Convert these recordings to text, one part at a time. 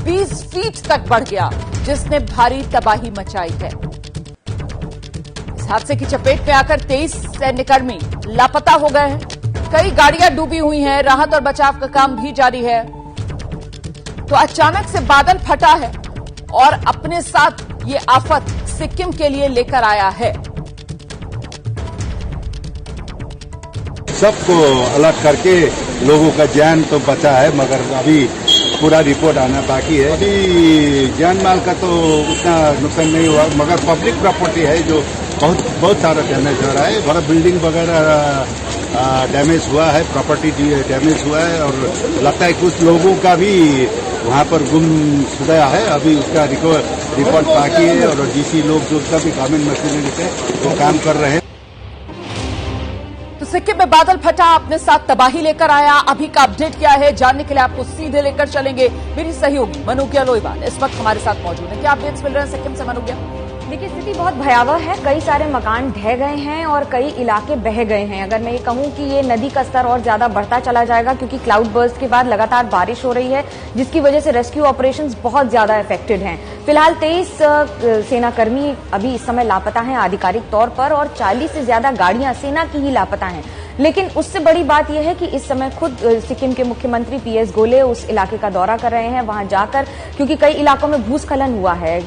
20 feet तक बढ़ गया, जिसने भारी तबाही मचाई है। इस हादसे की चपेट में आकर 23 सैन्यकर्मी लापता हो गए हैं। कई गाड़ियां डूबी हुई हैं। राहत और बचाव का काम भी जारी है। तो अचानक से बादल फटा है और अपने साथ ये आफत सिक्किम के लिए लेकर आया है। सबको अलर्ट करके लोगों का जान तो बचा है, मगर अभी पूरा रिपोर्ट आना बाकी है। अभी जान माल का तो उतना नुकसान नहीं हुआ, मगर पब्लिक प्रॉपर्टी है जो बहुत सारा डैमेज हो रहा है। बड़ा बिल्डिंग वगैरह डैमेज हुआ है, प्रॉपर्टी डैमेज हुआ है, और लगता है कुछ लोगों का भी वहां पर गुमशुदा है। अभी उसका रिपोर्ट बाकी है, और डीसी लोग जो सभी गवर्नमेंट मशीनरी से वो काम कर रहे हैं। तो सिक्किम में बादल फटा, अपने साथ तबाही लेकर आया। अभी का अपडेट क्या है जानने के लिए आपको सीधे लेकर चलेंगे मेरी सहयोगी मनोज्ञा लोईवाल इस वक्त हमारे साथ मौजूद है। क्या अपडेट्स मिल रहे हैं सिक्किम से मनोज्ञा? देखिए, स्थिति बहुत भयावह है। कई सारे मकान ढह गए हैं और कई इलाके बह गए हैं। अगर मैं ये कहूं कि ये नदी का स्तर और ज्यादा बढ़ता चला जाएगा, क्योंकि क्लाउड बर्स्ट के बाद लगातार बारिश हो रही है, जिसकी वजह से रेस्क्यू ऑपरेशंस बहुत ज्यादा इफेक्टेड हैं। फिलहाल 23 सेनाकर्मी अभी इस समय लापता हैं आधिकारिक तौर पर, और 40 से ज्यादा गाड़ियां सेना की ही लापता हैं। लेकिन उससे बड़ी बात यह है कि इस समय खुद सिक्किम के मुख्यमंत्री पीएस गोले उस इलाके का दौरा कर रहे हैं। वहां जाकर, क्योंकि कई इलाकों में भूस्खलन हुआ है,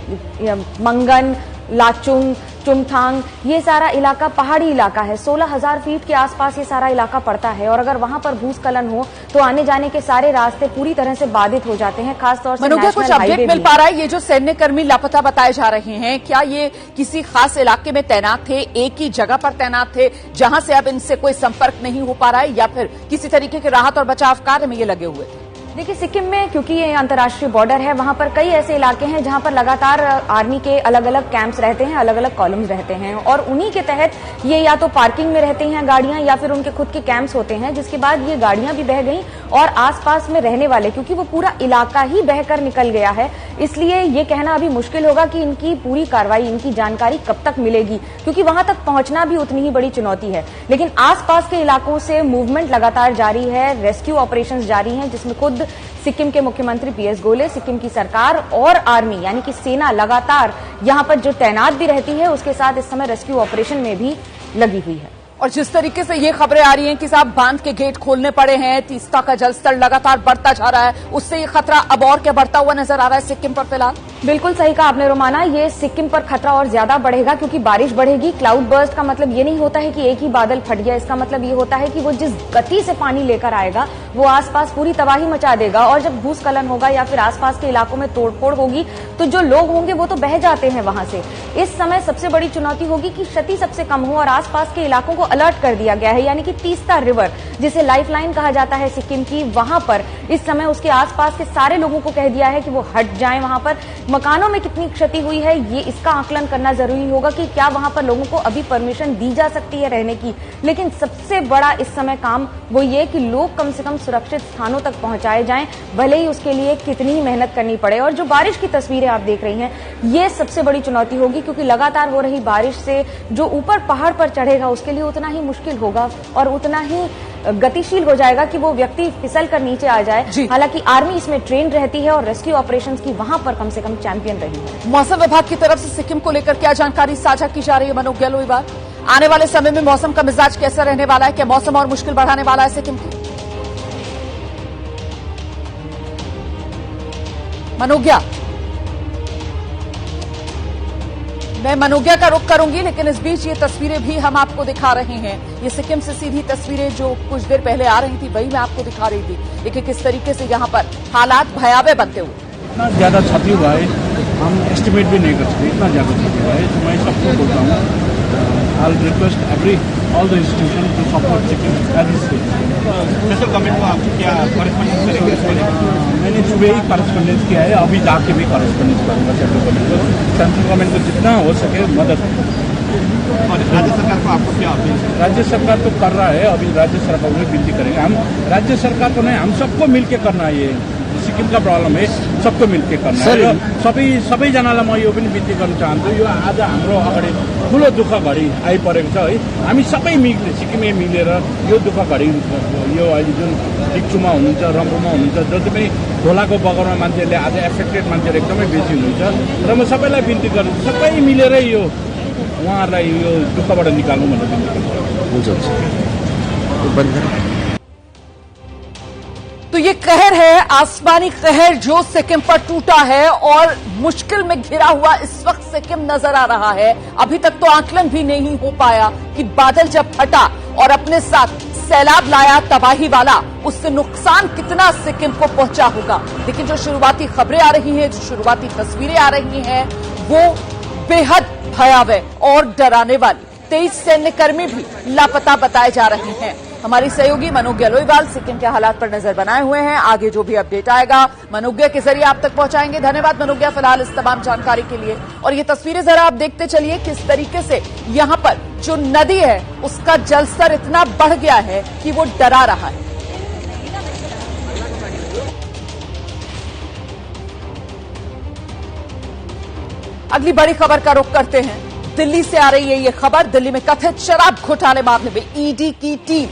मंगन, लाचुंग, चुमथांग, ये सारा इलाका पहाड़ी इलाका है। 16,000 फीट के आसपास ये सारा इलाका पड़ता है, और अगर वहां पर भूस्खलन हो तो आने जाने के सारे रास्ते पूरी तरह से बाधित हो जाते हैं, खासतौर से मनोज्ञा कुछ अपडेट मिल पा रहा है? ये जो सैन्यकर्मी लापता बताए जा रहे हैं, क्या ये किसी खास इलाके में तैनात थे, एक ही जगह पर तैनात थे जहां से अब इनसे कोई संपर्क नहीं हो पा रहा है, या फिर किसी तरीके के राहत और बचाव कार्य में ये लगे हुए थे? देखिए, सिक्किम में क्योंकि ये अंतर्राष्ट्रीय बॉर्डर है, वहां पर कई ऐसे इलाके हैं जहां पर लगातार आर्मी के अलग अलग कैंप्स रहते हैं, अलग अलग कॉलम्स रहते हैं, और उन्हीं के तहत ये या तो पार्किंग में रहती हैं गाड़ियां, या फिर उनके खुद के कैंप्स होते हैं, जिसके बाद ये गाड़ियां भी बह गई। और आसपास में रहने वाले, क्योंकि वो पूरा इलाका ही बहकर निकल गया है, इसलिए ये कहना अभी मुश्किल होगा कि इनकी पूरी कार्रवाई, इनकी जानकारी कब तक मिलेगी, क्योंकि वहां तक पहुंचना भी उतनी ही बड़ी चुनौती है। लेकिन आसपास के इलाकों से मूवमेंट लगातार जारी है, रेस्क्यू ऑपरेशंस जारी हैं, जिसमें खुद सिक्किम के मुख्यमंत्री पीएस गोले, सिक्किम की सरकार और आर्मी यानी कि सेना लगातार यहां पर जो तैनात भी रहती है, उसके साथ इस समय रेस्क्यू ऑपरेशन में भी लगी हुई है। और जिस तरीके से ये खबरें आ रही हैं कि साहब बांध के गेट खोलने पड़े हैं, तीस्ता का जलस्तर लगातार बढ़ता जा रहा है, उससे ये खतरा अब और क्या बढ़ता हुआ नजर आ रहा है सिक्किम पर फिलहाल? बिल्कुल सही कहा आपने रोमाना, ये सिक्किम पर खतरा और ज्यादा बढ़ेगा, क्योंकि बारिश बढ़ेगी। क्लाउड बर्स्ट का मतलब ये नहीं होता है कि एक ही बादल फट गया, इसका मतलब ये होता है कि वो जिस गति से पानी लेकर आएगा वो आसपास पूरी तबाही मचा देगा। और जब भूस्खलन होगा या फिर आसपास के इलाकों में तोड़फोड़ होगी, तो जो लोग होंगे वो तो बह जाते हैं वहां से। इस समय सबसे बड़ी चुनौती होगी कि क्षति सबसे कम हो, और आसपास के इलाकों को अलर्ट कर दिया गया है, यानी कि तीस्ता रिवर, जिसे लाइफलाइन कहा जाता है सिक्किम की, वहां पर इस समय उसके आसपास के सारे लोगों को कह दिया है कि वो हट जाएं। वहां पर मकानों में कितनी क्षति हुई है, ये इसका आकलन करना जरूरी होगा कि क्या वहां पर लोगों को अभी परमिशन दी जा सकती है रहने की। लेकिन सबसे बड़ा इस समय काम वो ये कि लोग कम से कम सुरक्षित स्थानों तक पहुंचाए जाएं, भले ही उसके लिए कितनी ही मेहनत करनी पड़े। और जो बारिश की तस्वीरें आप देख रही हैं, ये सबसे बड़ी चुनौती होगी, क्योंकि लगातार हो रही बारिश से जो ऊपर पहाड़ पर चढ़ेगा उसके लिए उतना ही मुश्किल होगा और उतना ही गतिशील हो जाएगा कि वो व्यक्ति फिसल कर नीचे आ जाए। हालांकि आर्मी इसमें ट्रेन रहती है और रेस्क्यू ऑपरेशंस की वहां पर कम से कम चैंपियन रही है। मौसम विभाग की तरफ से सिक्किम को लेकर क्या जानकारी साझा की जा रही है मनोज्ञा लोईवाल? आने वाले समय में मौसम का मिजाज कैसा रहने वाला है? क्या मौसम और मुश्किल बढ़ाने वाला है सिक्किम की? मनोज्ञा, मैं मनोज्ञा का रुख करूंगी, लेकिन इस बीच ये तस्वीरें भी हम आपको दिखा रहे हैं। ये सिक्किम से सीधी तस्वीरें जो कुछ देर पहले आ रही थी, वही मैं आपको दिखा रही थी। देखिए किस तरीके से यहाँ पर हालात भयावह बनते हुए। इतना ज्यादा क्षति हुआ है, हम एस्टिमेट भी नहीं कर सकते, इतना ज्यादा क्षति हुआ है। तो मैं सबको बोलता हूँ, I will request all the institution to support Sikkim as it is. Special government को आप क्या कॉरेस्पॉन्डेंस करेंगे? मैंने सुबह ही कॉरेस्पॉन्डेंस किया है, अभी जाके भी कॉरेस्पॉन्डेंस करूँगा सेंट्रल गवर्नमेंट को। सेंट्रल गवर्नमेंट को जितना हो सके मदद। और राज्य सरकार को आपको क्या अपील? राज्य सरकार तो कर रहा है, अभी राज्य सरकार को भी विनती करेंगे हम। राज्य सरकार को नहीं, हम सबको मिलकर करना है ये। सिक्किमका प्रब्लम है सबको मिलके करना है र सबैजनालाई म यो पनि बिन्ती गर्न चाहन्छु यो आज हाम्रो अगाडि ठुलो दुःख घडी आइपरेको छ है हामी सबै सिक्किमे मिलेर यो दुःख घडी यो अहिले जुन टिक्चुमा हुनुहुन्छ रम्फूमा हुनुहुन्छ जति पनि ढोलाको बगरमा मान्छेहरूले आज एफेक्टेड मान्छेहरू एकदमै बेसी हुनुहुन्छ र म सबैलाई बिन्ती गर्छु सबै मिलेरै यो उहाँहरूलाई यो दुःखबाट निकाल्नु भनेर बिन्ती गर्छु। तो ये कहर है, आसमानी कहर जो सिक्किम पर टूटा है और मुश्किल में घिरा हुआ इस वक्त सिक्किम नजर आ रहा है। अभी तक तो आकलन भी नहीं हो पाया कि बादल जब फटा और अपने साथ सैलाब लाया तबाही वाला, उससे नुकसान कितना सिक्किम को पहुंचा होगा। लेकिन जो शुरुआती खबरें आ रही हैं, जो शुरुआती तस्वीरें आ रही हैं, वो बेहद भयावह और डराने वाली। 23 सैन्यकर्मी भी लापता बताए जा रहे हैं। हमारी सहयोगी मनोज्ञ लोईवाल सिक्किम के हालात पर नजर बनाए हुए हैं। आगे जो भी अपडेट आएगा मनोज्ञ के जरिए आप तक पहुंचाएंगे। धन्यवाद मनोज्ञ फिलहाल इस तमाम जानकारी के लिए। और ये तस्वीरें जरा आप देखते चलिए किस तरीके से यहां पर जो नदी है उसका जलस्तर इतना बढ़ गया है कि वो डरा रहा है। अगली बड़ी खबर का रुख करते हैं। दिल्ली से आ रही है ये खबर। दिल्ली में कथित शराब घोटाले मामले में ईडी की टीम